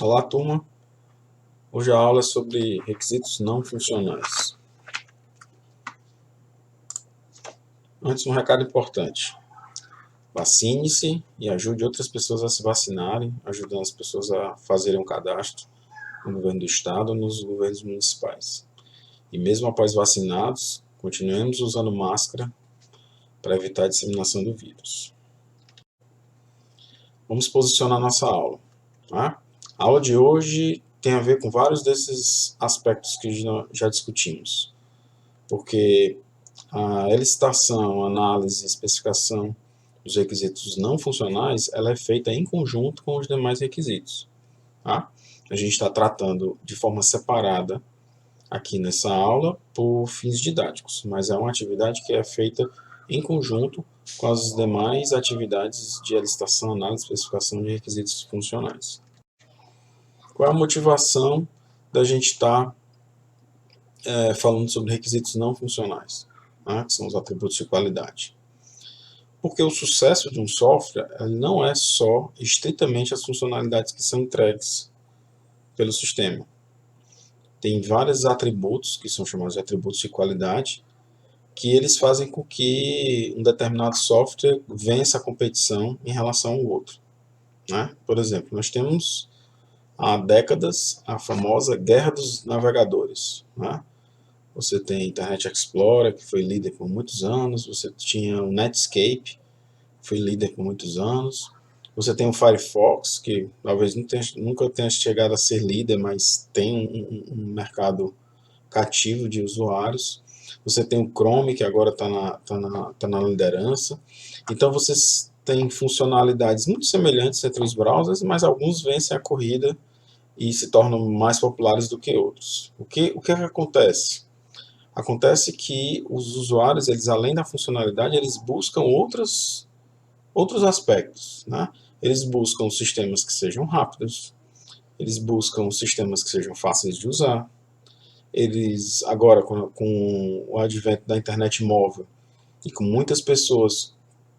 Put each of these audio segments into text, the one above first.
Olá, turma. Hoje a aula é sobre requisitos não funcionais. Antes, um recado importante. Vacine-se e ajude outras pessoas a se vacinarem, ajudando as pessoas a fazerem um cadastro no governo do estado ou nos governos municipais. E mesmo após vacinados, continuemos usando máscara para evitar a disseminação do vírus. Vamos posicionar nossa aula. Tá? A aula de hoje tem a ver com vários desses aspectos que já discutimos. Porque a elicitação, análise e especificação dos requisitos não funcionais, ela é feita em conjunto com os demais requisitos. Tá? A gente está tratando de forma separada aqui nessa aula por fins didáticos, mas é uma atividade que é feita em conjunto com as demais atividades de elicitação, análise e especificação de requisitos funcionais. Qual é a motivação da gente estar falando sobre requisitos não funcionais, né, que são os atributos de qualidade? Porque o sucesso de um software não é só estritamente as funcionalidades que são entregues pelo sistema. Tem vários atributos, que são chamados de atributos de qualidade, que eles fazem com que um determinado software vença a competição em relação ao outro. Né? Por exemplo, nós temos há décadas a famosa Guerra dos Navegadores. Né? Você tem Internet Explorer, que foi líder por muitos anos, você tinha o Netscape, que foi líder por muitos anos, você tem o Firefox, que talvez nunca tenha chegado a ser líder, mas tem um mercado cativo de usuários. Você tem o Chrome, que agora tá na liderança. Então, vocês têm funcionalidades muito semelhantes entre os browsers, mas alguns vencem a corrida e se tornam mais populares do que outros. O que acontece? Acontece que os usuários, eles além da funcionalidade, eles buscam outros aspectos. Né? Eles buscam sistemas que sejam rápidos, eles buscam sistemas que sejam fáceis de usar. Eles, agora, com o advento da internet móvel e com muitas pessoas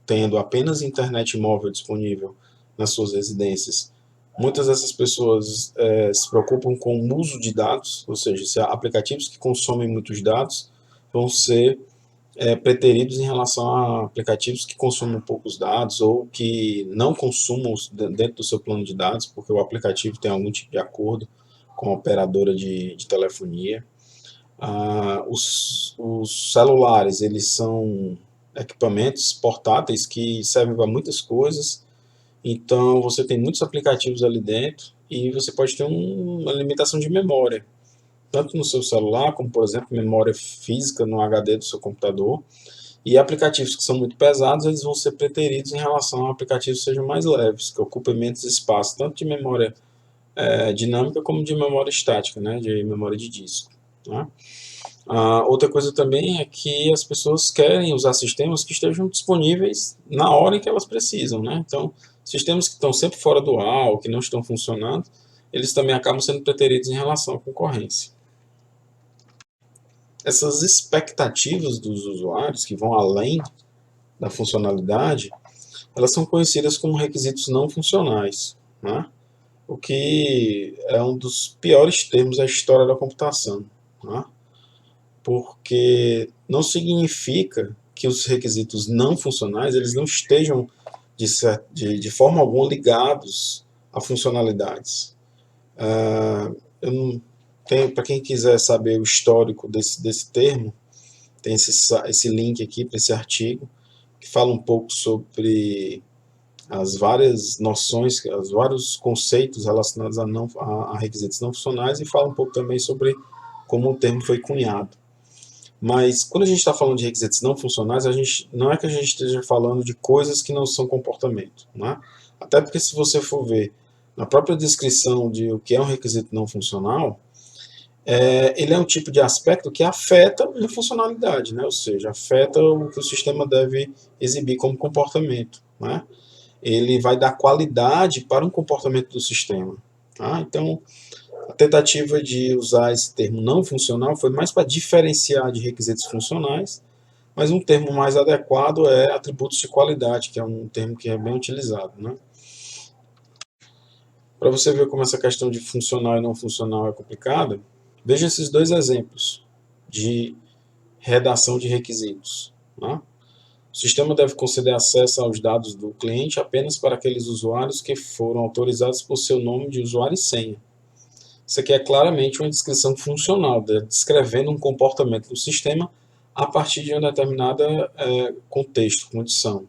tendo apenas internet móvel disponível nas suas residências, muitas dessas pessoas se preocupam com o uso de dados, ou seja, se há aplicativos que consomem muitos dados vão ser preteridos em relação a aplicativos que consumam poucos dados ou que não consumam dentro do seu plano de dados, porque o aplicativo tem algum tipo de acordo com a operadora de telefonia. Os celulares, eles são equipamentos portáteis que servem para muitas coisas, então você tem muitos aplicativos ali dentro e você pode ter uma limitação de memória, tanto no seu celular, como por exemplo memória física no HD do seu computador, e aplicativos que são muito pesados, eles vão ser preteridos em relação a aplicativos que sejam mais leves, que ocupem menos espaço, tanto de memória dinâmica como de memória estática, né, de memória de disco. Né? Outra coisa também é que as pessoas querem usar sistemas que estejam disponíveis na hora em que elas precisam. Né? Então, sistemas que estão sempre fora do ar ou que não estão funcionando, eles também acabam sendo preteridos em relação à concorrência. Essas expectativas dos usuários, que vão além da funcionalidade, elas são conhecidas como requisitos não funcionais, né? O que é um dos piores termos da história da computação, né? Porque não significa que os requisitos não funcionais eles não estejam de forma alguma ligados a funcionalidades. Para quem quiser saber o histórico desse termo, tem esse link aqui para esse artigo, que fala um pouco sobre as várias noções, os vários conceitos relacionados a requisitos não funcionais, e fala um pouco também sobre como o termo foi cunhado. Mas quando a gente está falando de requisitos não funcionais, não é que a gente esteja falando de coisas que não são comportamento. Né? Até porque se você for ver na própria descrição de o que é um requisito não funcional, ele é um tipo de aspecto que afeta uma funcionalidade, né? Ou seja, afeta o que o sistema deve exibir como comportamento. Né? Ele vai dar qualidade para um comportamento do sistema. Tá? Então, a tentativa de usar esse termo não funcional foi mais para diferenciar de requisitos funcionais, mas um termo mais adequado é atributos de qualidade, que é um termo que é bem utilizado. Né? Para você ver como essa questão de funcional e não funcional é complicada, veja esses dois exemplos de redação de requisitos. Né? O sistema deve conceder acesso aos dados do cliente apenas para aqueles usuários que foram autorizados por seu nome de usuário e senha. Isso aqui é claramente uma descrição funcional, descrevendo um comportamento do sistema a partir de uma determinada contexto, condição.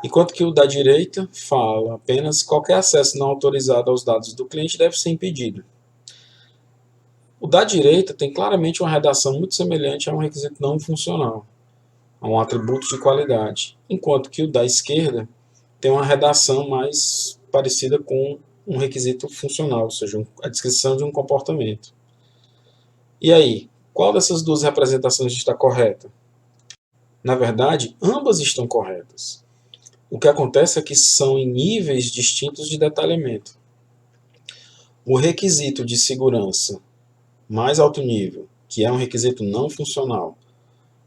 Enquanto que o da direita fala apenas qualquer acesso não autorizado aos dados do cliente deve ser impedido. O da direita tem claramente uma redação muito semelhante a um requisito não funcional, a um atributo de qualidade, enquanto que o da esquerda tem uma redação mais parecida com um requisito funcional, ou seja, a descrição de um comportamento. E aí, qual dessas duas representações está correta? Na verdade, ambas estão corretas. O que acontece é que são em níveis distintos de detalhamento. O requisito de segurança mais alto nível, que é um requisito não funcional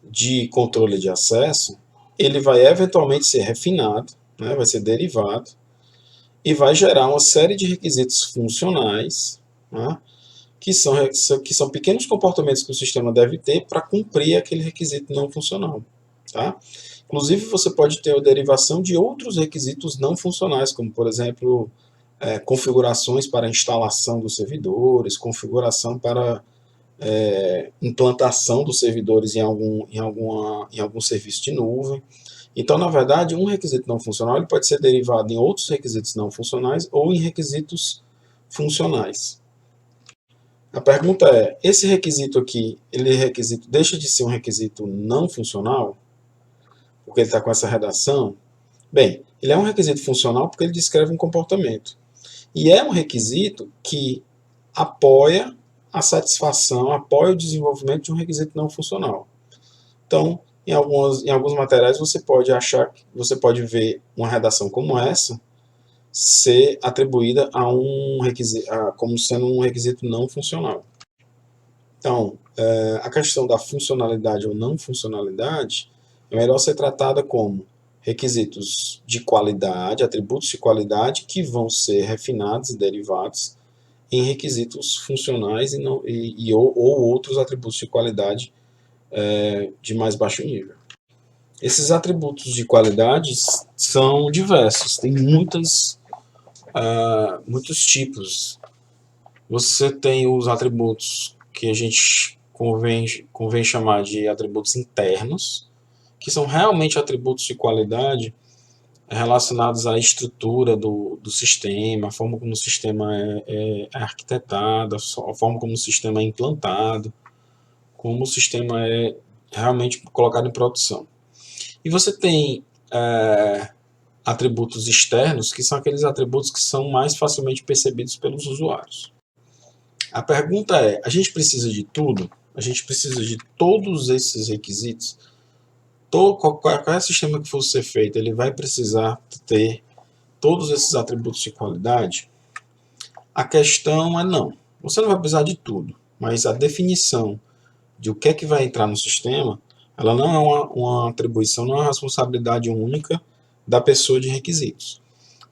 de controle de acesso, ele vai eventualmente ser refinado, né, vai ser derivado, e vai gerar uma série de requisitos funcionais, né, que são pequenos comportamentos que o sistema deve ter para cumprir aquele requisito não funcional. Tá? Inclusive, você pode ter a derivação de outros requisitos não funcionais, como, por exemplo, configurações para instalação dos servidores, configuração para implantação dos servidores em algum serviço de nuvem. Então, na verdade, um requisito não funcional ele pode ser derivado em outros requisitos não funcionais ou em requisitos funcionais. A pergunta é, esse requisito aqui, deixa de ser um requisito não funcional? Porque ele está com essa redação? Bem, ele é um requisito funcional porque ele descreve um comportamento. E é um requisito que apoia a satisfação, apoia o desenvolvimento de um requisito não funcional. Então, em alguns materiais você pode ver uma redação como essa ser atribuída como sendo um requisito não funcional. Então, a questão da funcionalidade ou não funcionalidade é melhor ser tratada como requisitos de qualidade, atributos de qualidade que vão ser refinados e derivados em requisitos funcionais ou outros atributos de qualidade de mais baixo nível. Esses atributos de qualidade são diversos, tem muitos tipos. Você tem os atributos que a gente convém chamar de atributos internos, que são realmente atributos de qualidade relacionados à estrutura do sistema, a forma como o sistema é arquitetado, a forma como o sistema é implantado, como o sistema é realmente colocado em produção. E você tem atributos externos, que são aqueles atributos que são mais facilmente percebidos pelos usuários. A pergunta é, a gente precisa de tudo? A gente precisa de todos esses requisitos? Qualquer sistema que for ser feito, ele vai precisar ter todos esses atributos de qualidade? A questão é não. Você não vai precisar de tudo, mas a definição de o que é que vai entrar no sistema, ela não é uma atribuição, não é uma responsabilidade única da pessoa de requisitos.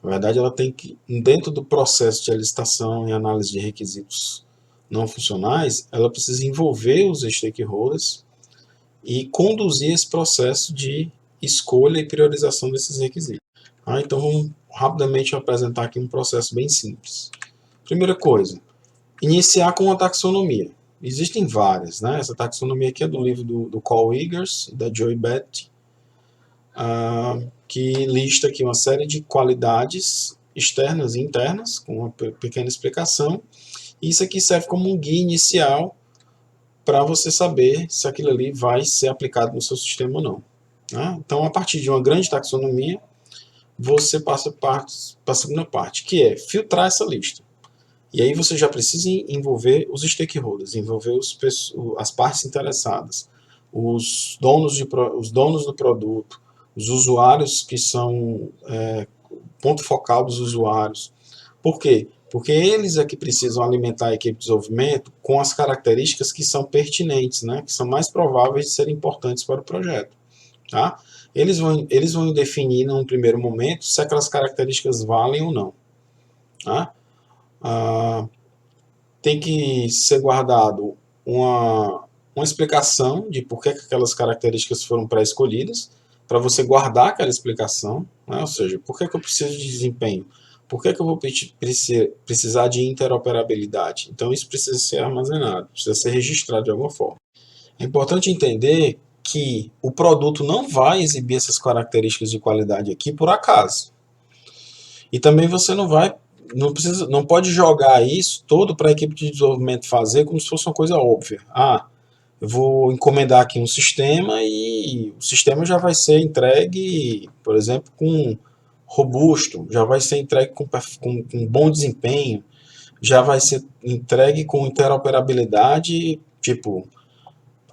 Na verdade, ela tem que, dentro do processo de licitação e análise de requisitos não funcionais, ela precisa envolver os stakeholders e conduzir esse processo de escolha e priorização desses requisitos. Então, vamos rapidamente apresentar aqui um processo bem simples. Primeira coisa, iniciar com uma taxonomia. Existem várias, né? Essa taxonomia aqui é do livro do Carl Eggers, da Joy Batty, que lista aqui uma série de qualidades externas e internas, com uma pequena explicação. Isso aqui serve como um guia inicial para você saber se aquilo ali vai ser aplicado no seu sistema ou não. Né? Então, a partir de uma grande taxonomia, você passa para a segunda parte, que é filtrar essa lista. E aí você já precisa envolver os stakeholders, envolver as partes interessadas, os donos do produto, os usuários que são ponto focal dos usuários. Por quê? Porque eles é que precisam alimentar a equipe de desenvolvimento com as características que são pertinentes, né? Que são mais prováveis de serem importantes para o projeto. Tá? Eles vão definir, num primeiro momento, se aquelas características valem ou não. Tá? tem que ser guardado uma explicação de por que aquelas características foram pré-escolhidas, para você guardar aquela explicação, né? Ou seja, por que eu preciso de desempenho? Por que eu vou precisar de interoperabilidade? Então isso precisa ser armazenado, precisa ser registrado de alguma forma. É importante entender que o produto não vai exibir essas características de qualidade aqui por acaso. E também você não pode jogar isso todo para a equipe de desenvolvimento fazer como se fosse uma coisa óbvia. Eu vou encomendar aqui um sistema e o sistema já vai ser entregue, por exemplo, com robusto, já vai ser entregue com bom desempenho, já vai ser entregue com interoperabilidade, tipo,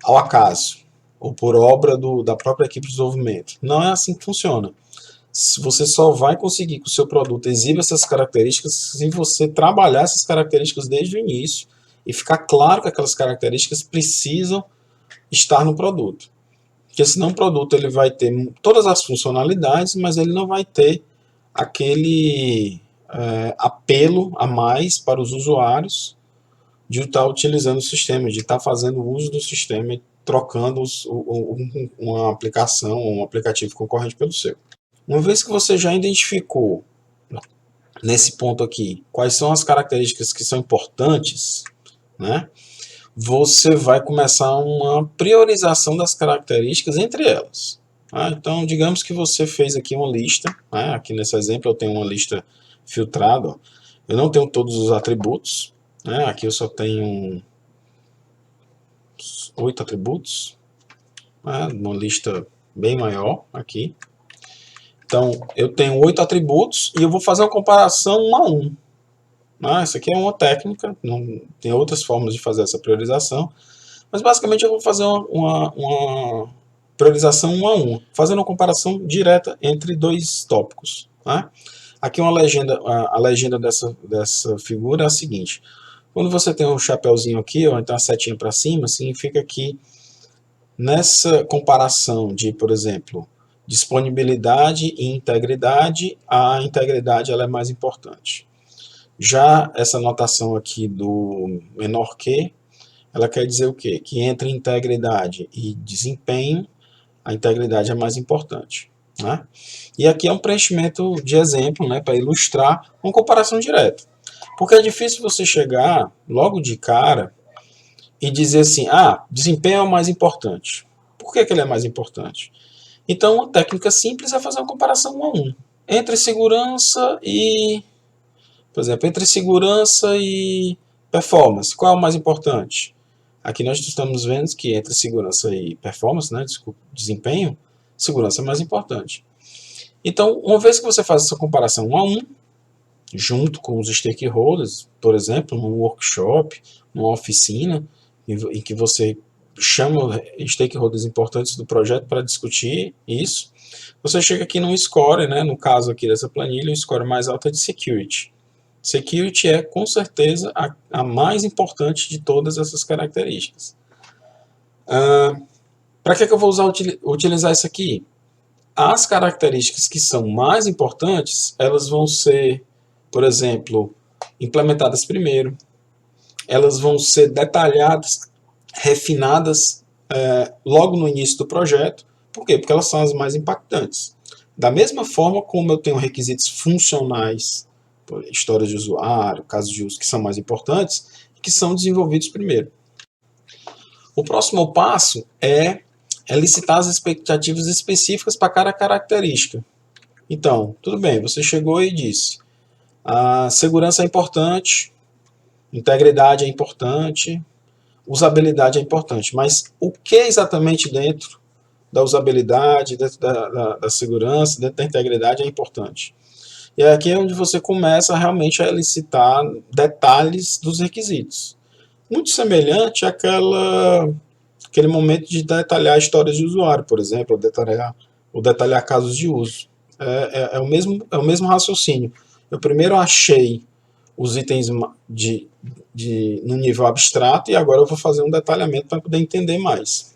ao acaso, ou por obra da própria equipe de desenvolvimento. Não é assim que funciona. Você só vai conseguir que o seu produto exiba essas características se você trabalhar essas características desde o início e ficar claro que aquelas características precisam estar no produto. Porque senão o produto ele vai ter todas as funcionalidades, mas ele não vai ter aquele apelo a mais para os usuários de estar utilizando o sistema, de estar fazendo uso do sistema e trocando uma aplicação ou um aplicativo concorrente pelo seu. Uma vez que você já identificou, nesse ponto aqui, quais são as características que são importantes, né, você vai começar uma priorização das características entre elas. Tá? Então, digamos que você fez aqui uma lista, né, aqui nesse exemplo eu tenho uma lista filtrada, ó. Eu não tenho todos os atributos, né, aqui eu só tenho 8 atributos, né, uma lista bem maior aqui. Então, eu tenho 8 atributos e eu vou fazer uma comparação 1 a 1. Essa aqui é uma técnica, não, tem outras formas de fazer essa priorização, mas basicamente eu vou fazer uma priorização 1 a 1, fazendo uma comparação direta entre dois tópicos. Né? Aqui uma legenda, a legenda dessa figura é a seguinte: quando você tem um chapéuzinho aqui, ou então a setinha para cima, significa que nessa comparação de, por exemplo, disponibilidade e integridade, a integridade ela é mais importante. Já essa notação aqui do menor que, ela quer dizer o quê? Que entre integridade e desempenho, a integridade é mais importante. Né? E aqui é um preenchimento de exemplo, né, para ilustrar uma comparação direta. Porque é difícil você chegar logo de cara e dizer assim, desempenho é o mais importante. Por que ele é mais importante? Então, uma técnica simples é fazer uma comparação 1 a 1 entre segurança e, por exemplo, entre segurança e performance. Qual é o mais importante? Aqui nós estamos vendo que entre segurança e performance, né, desempenho, segurança é mais importante. Então, uma vez que você faz essa comparação 1 a 1, junto com os stakeholders, por exemplo, num workshop, numa oficina, em que você chama stakeholders importantes do projeto para discutir isso, você chega aqui num score, né, no caso aqui dessa planilha, o score mais alto é de Security. Security é, com certeza, a mais importante de todas essas características. Para que eu vou utilizar isso aqui? As características que são mais importantes, elas vão ser, por exemplo, implementadas primeiro, elas vão ser detalhadas, refinadas logo no início do projeto. Por quê? Porque elas são as mais impactantes. Da mesma forma como eu tenho requisitos funcionais, histórias de usuário, casos de uso que são mais importantes, que são desenvolvidos primeiro. O próximo passo é licitar as expectativas específicas para cada característica. Então, tudo bem, você chegou e disse, a segurança é importante, integridade é importante, usabilidade é importante, mas o que exatamente dentro da usabilidade, dentro da segurança, dentro da integridade é importante? E aqui é onde você começa realmente a elicitar detalhes dos requisitos. Muito semelhante àquele momento de detalhar histórias de usuário, por exemplo, ou detalhar casos de uso. É o mesmo raciocínio. Eu primeiro achei os itens no nível abstrato e agora eu vou fazer um detalhamento para poder entender mais.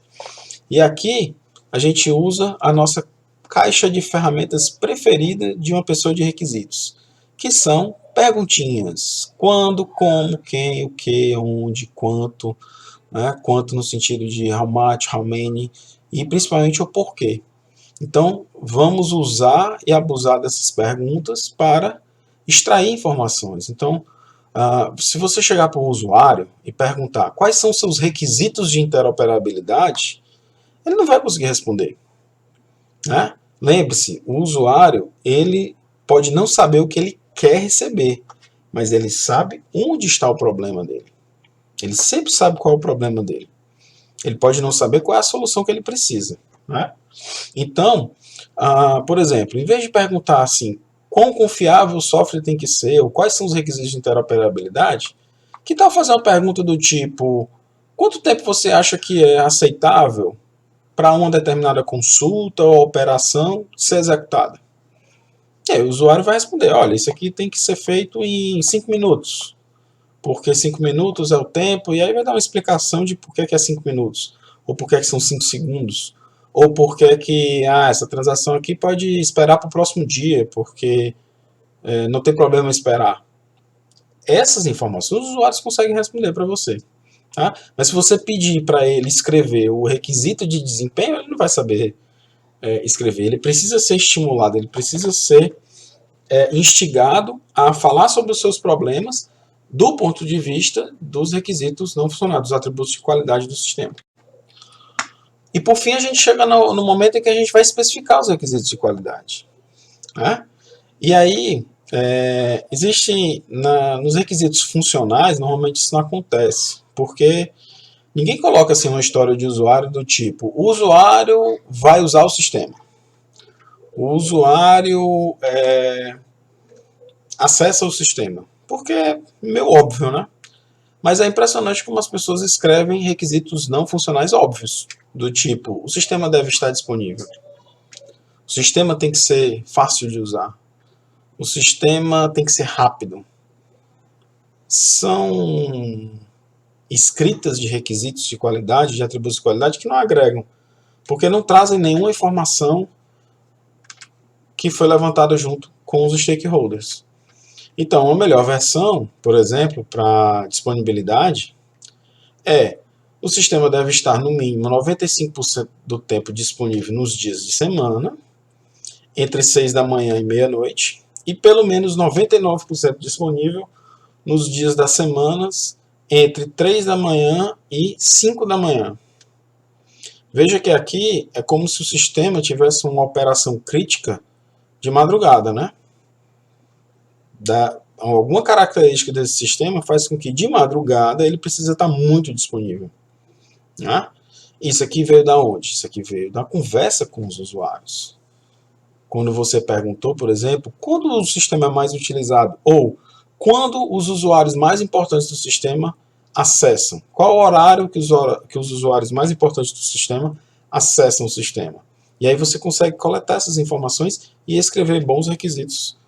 E aqui a gente usa a nossa caixa de ferramentas preferida de uma pessoa de requisitos, que são perguntinhas. Quando, como, quem, o que, onde, quanto, né? Quanto no sentido de how much, how many, e principalmente o porquê. Então, vamos usar e abusar dessas perguntas para extrair informações. Então, se você chegar para o usuário e perguntar quais são seus requisitos de interoperabilidade, ele não vai conseguir responder, né? Lembre-se, o usuário ele pode não saber o que ele quer receber, mas ele sabe onde está o problema dele. Ele sempre sabe qual é o problema dele. Ele pode não saber qual é a solução que ele precisa, né? Então, por exemplo, em vez de perguntar assim, quão confiável o software tem que ser, ou quais são os requisitos de interoperabilidade, que tal fazer uma pergunta do tipo, quanto tempo você acha que é aceitável para uma determinada consulta ou operação ser executada? E aí o usuário vai responder, olha, isso aqui tem que ser feito em 5 minutos, porque 5 minutos é o tempo, e aí vai dar uma explicação de por que é 5 minutos, ou por que são 5 segundos, ou por que essa transação aqui pode esperar para o próximo dia, porque não tem problema esperar. Essas informações os usuários conseguem responder para você. Tá? Mas se você pedir para ele escrever o requisito de desempenho, ele não vai saber escrever. Ele precisa ser estimulado, ele precisa ser instigado a falar sobre os seus problemas do ponto de vista dos requisitos não funcionais, dos atributos de qualidade do sistema. E por fim a gente chega no momento em que a gente vai especificar os requisitos de qualidade, né? E aí, existe nos requisitos funcionais, normalmente isso não acontece, porque ninguém coloca assim uma história de usuário do tipo, o usuário vai usar o sistema, o usuário acessa o sistema, porque é meio óbvio, né? Mas é impressionante como as pessoas escrevem requisitos não funcionais óbvios, do tipo, o sistema deve estar disponível, o sistema tem que ser fácil de usar, o sistema tem que ser rápido. São escritas de requisitos de qualidade, de atributos de qualidade, que não agregam, porque não trazem nenhuma informação que foi levantada junto com os stakeholders. Então, a melhor versão, por exemplo, para disponibilidade, o sistema deve estar no mínimo 95% do tempo disponível nos dias de semana, entre 6 da manhã e meia-noite, e pelo menos 99% disponível nos dias das semanas, entre 3 da manhã e 5 da manhã. Veja que aqui é como se o sistema tivesse uma operação crítica de madrugada, né? Alguma característica desse sistema faz com que de madrugada ele precisa estar muito disponível, né? Isso aqui veio da onde? Isso aqui veio da conversa com os usuários. Quando você perguntou, por exemplo, quando o sistema é mais utilizado, ou quando os usuários mais importantes do sistema acessam. Qual o horário que os usuários mais importantes do sistema acessam o sistema? E aí você consegue coletar essas informações e escrever bons requisitos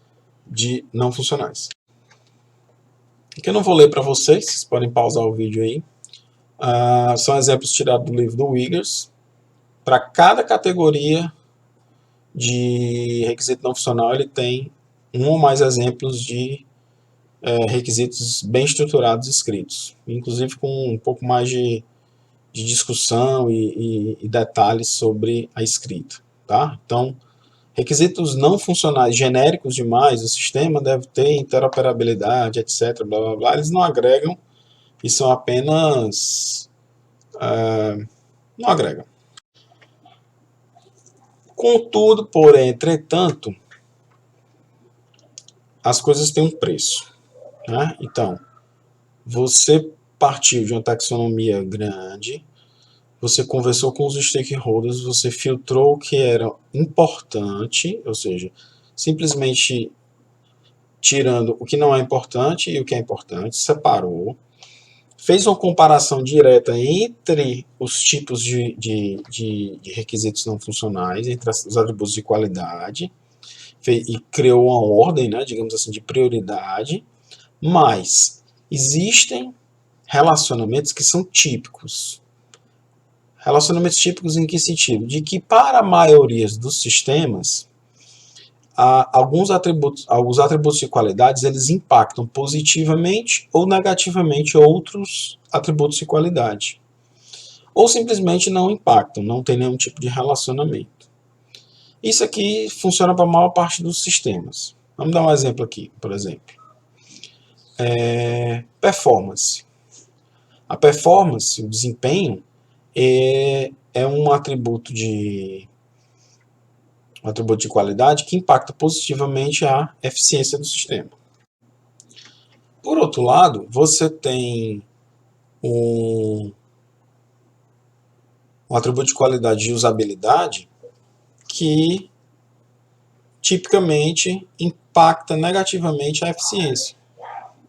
de não funcionais. Aqui eu não vou ler para vocês, vocês podem pausar o vídeo aí. São exemplos tirados do livro do Wiggers. Para cada categoria de requisito não funcional, ele tem um ou mais exemplos de requisitos bem estruturados escritos, inclusive com um pouco mais de discussão e detalhes sobre a escrita, tá? Então, requisitos não funcionais genéricos demais, o sistema deve ter interoperabilidade, etc, blá, blá, blá, eles não agregam e são apenas não agregam. Contudo, porém, entretanto, as coisas têm um preço, né? Então, você partiu de uma taxonomia grande, você conversou com os stakeholders, você filtrou o que era importante, ou seja, simplesmente tirando o que não é importante e o que é importante, separou, fez uma comparação direta entre os tipos de requisitos não funcionais, entre os atributos de qualidade, e criou uma ordem, né, digamos assim, de prioridade, mas existem relacionamentos que são típicos. Relacionamentos típicos em que sentido? De que para a maioria dos sistemas, Alguns atributos de qualidades, eles impactam positivamente ou negativamente outros atributos de qualidade. Ou simplesmente não impactam, não tem nenhum tipo de relacionamento. Isso aqui funciona para a maior parte dos sistemas. Vamos dar um exemplo aqui, por exemplo. Performance. A performance, o desempenho, é um atributo de qualidade que impacta positivamente a eficiência do sistema. Por outro lado, você tem um atributo de qualidade de usabilidade que tipicamente impacta negativamente a eficiência.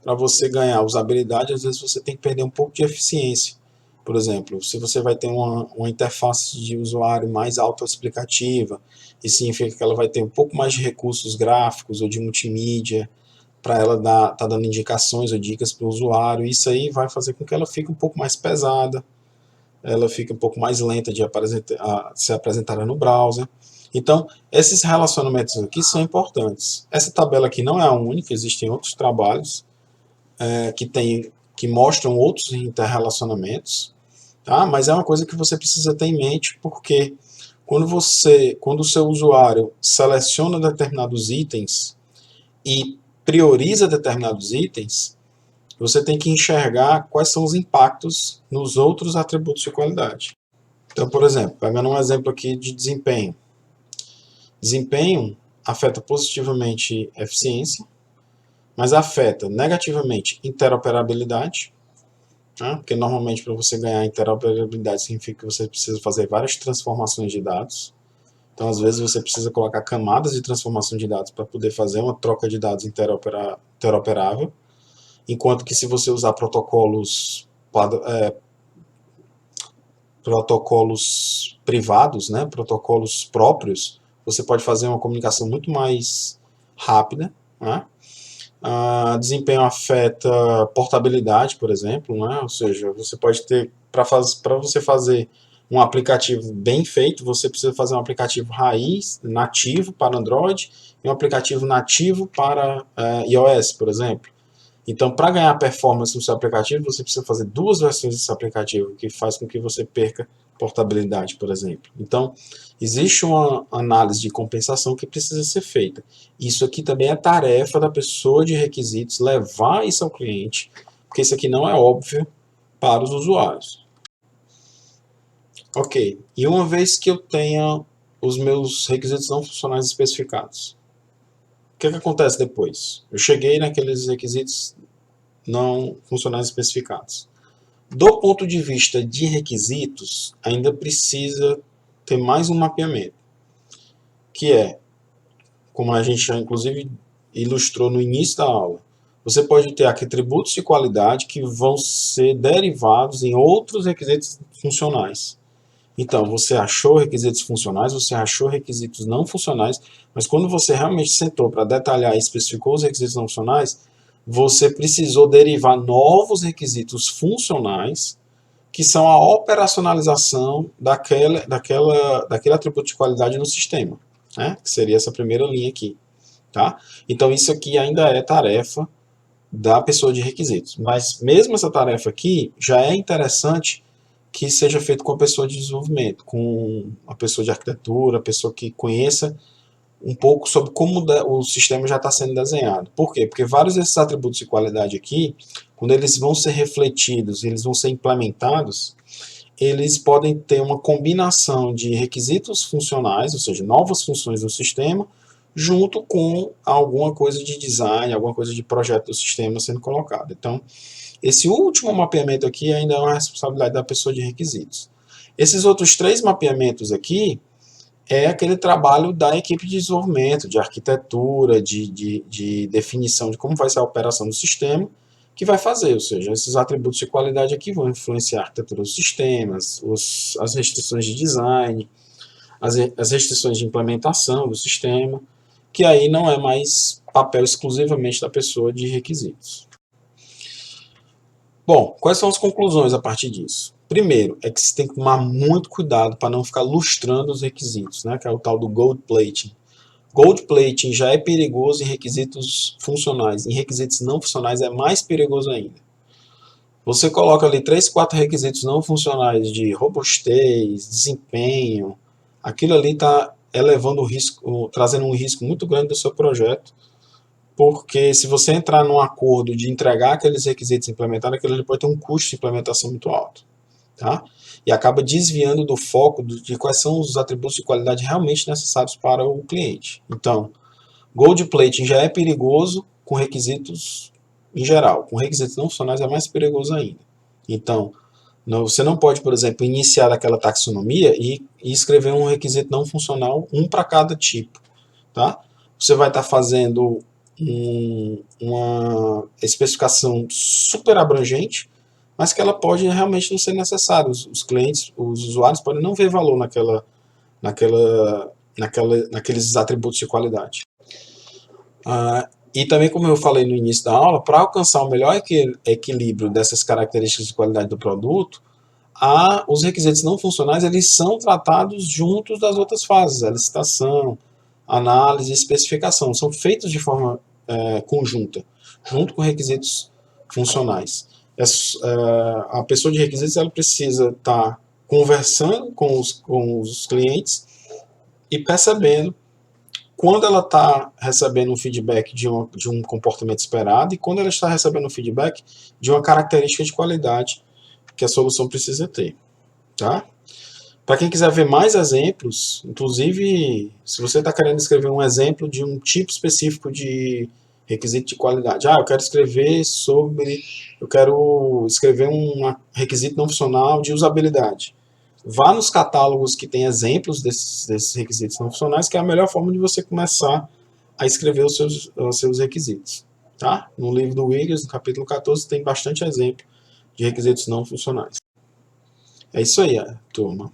Para você ganhar usabilidade, às vezes você tem que perder um pouco de eficiência. Por exemplo, se você vai ter uma interface de usuário mais autoexplicativa, isso significa que ela vai ter um pouco mais de recursos gráficos ou de multimídia, para ela tá dando indicações ou dicas para o usuário. Isso aí vai fazer com que ela fique um pouco mais pesada, ela fique um pouco mais lenta de ser apresentada no browser. Então, esses relacionamentos aqui são importantes. Essa tabela aqui não é a única, existem outros trabalhos que mostram outros interrelacionamentos, tá? Mas é uma coisa que você precisa ter em mente, porque quando o seu usuário seleciona determinados itens e prioriza determinados itens, você tem que enxergar quais são os impactos nos outros atributos de qualidade. Então, por exemplo, pegando um exemplo aqui de desempenho. Desempenho afeta positivamente a eficiência, mas afeta negativamente interoperabilidade, né? Porque normalmente para você ganhar interoperabilidade significa que você precisa fazer várias transformações de dados. Então, às vezes, você precisa colocar camadas de transformação de dados para poder fazer uma troca de dados interoperável, enquanto que se você usar protocolos privados, né, protocolos próprios, você pode fazer uma comunicação muito mais rápida, né? Desempenho afeta portabilidade, por exemplo, né? Ou seja, você pode ter, para você fazer um aplicativo bem feito, você precisa fazer um aplicativo raiz, nativo para Android, e um aplicativo nativo para iOS, por exemplo. Então, para ganhar performance no seu aplicativo, você precisa fazer duas versões desse aplicativo, que faz com que você perca portabilidade, por exemplo. Então, existe uma análise de compensação que precisa ser feita. Isso aqui também é tarefa da pessoa de requisitos levar isso ao cliente, porque isso aqui não é óbvio para os usuários. Ok, e uma vez que eu tenha os meus requisitos não funcionais especificados, o que acontece depois? Eu cheguei naqueles requisitos não funcionais especificados. Do ponto de vista de requisitos, ainda precisa ter mais um mapeamento, que é, como a gente já inclusive ilustrou no início da aula, você pode ter aqui atributos de qualidade que vão ser derivados em outros requisitos funcionais. Então, você achou requisitos funcionais, você achou requisitos não funcionais, mas quando você realmente sentou para detalhar e especificou os requisitos não funcionais, você precisou derivar novos requisitos funcionais, que são a operacionalização daquele atributo de qualidade no sistema, né? Que seria essa primeira linha aqui. Tá? Então, isso aqui ainda é tarefa da pessoa de requisitos. Mas mesmo essa tarefa aqui, já é interessante que seja feito com a pessoa de desenvolvimento, com a pessoa de arquitetura, a pessoa que conheça um pouco sobre como o sistema já está sendo desenhado. Por quê? Porque vários desses atributos de qualidade aqui, quando eles vão ser refletidos, eles vão ser implementados, eles podem ter uma combinação de requisitos funcionais, ou seja, novas funções do sistema, junto com alguma coisa de design, alguma coisa de projeto do sistema sendo colocado. Então, esse último mapeamento aqui ainda é uma responsabilidade da pessoa de requisitos. Esses outros 3 mapeamentos aqui é aquele trabalho da equipe de desenvolvimento, de arquitetura, de definição de como vai ser a operação do sistema, que vai fazer, ou seja, esses atributos de qualidade aqui vão influenciar a arquitetura dos sistemas, as restrições de design, as restrições de implementação do sistema, que aí não é mais papel exclusivamente da pessoa de requisitos. Bom, quais são as conclusões a partir disso? Primeiro, é que você tem que tomar muito cuidado para não ficar lustrando os requisitos, né, que é o tal do gold plating. Gold plating já é perigoso em requisitos funcionais. Em requisitos não funcionais é mais perigoso ainda. Você coloca ali 3, 4 requisitos não funcionais de robustez, desempenho, aquilo ali está elevando o risco, trazendo um risco muito grande do seu projeto, porque se você entrar num acordo de entregar aqueles requisitos implementados, aquilo ali pode ter um custo de implementação muito alto, tá? E acaba desviando do foco de quais são os atributos de qualidade realmente necessários para o cliente. Então, Gold plating já é perigoso com requisitos em geral. Com requisitos não funcionais é mais perigoso ainda. Então, você não pode, por exemplo, iniciar aquela taxonomia e escrever um requisito não funcional, um para cada tipo. Tá? Você vai estar fazendo uma especificação super abrangente, mas que ela pode realmente não ser necessária. Os clientes, os usuários podem não ver valor naqueles atributos de qualidade. E também, como eu falei no início da aula, para alcançar o melhor equilíbrio dessas características de qualidade do produto, os requisitos não funcionais eles são tratados juntos das outras fases, a licitação, análise e especificação. São feitos de forma conjunta, junto com requisitos funcionais. A pessoa de requisitos ela precisa estar conversando com os clientes e percebendo quando ela está recebendo um feedback de um comportamento esperado e quando ela está recebendo um feedback de uma característica de qualidade que a solução precisa ter. Tá? Para quem quiser ver mais exemplos, inclusive se você está querendo escrever um exemplo de um tipo específico de requisito de qualidade. Eu quero escrever um requisito não funcional de usabilidade. Vá nos catálogos que tem exemplos desses requisitos não funcionais, que é a melhor forma de você começar a escrever os seus requisitos. Tá? No livro do Wiggers, no capítulo 14, tem bastante exemplo de requisitos não funcionais. É isso aí, turma.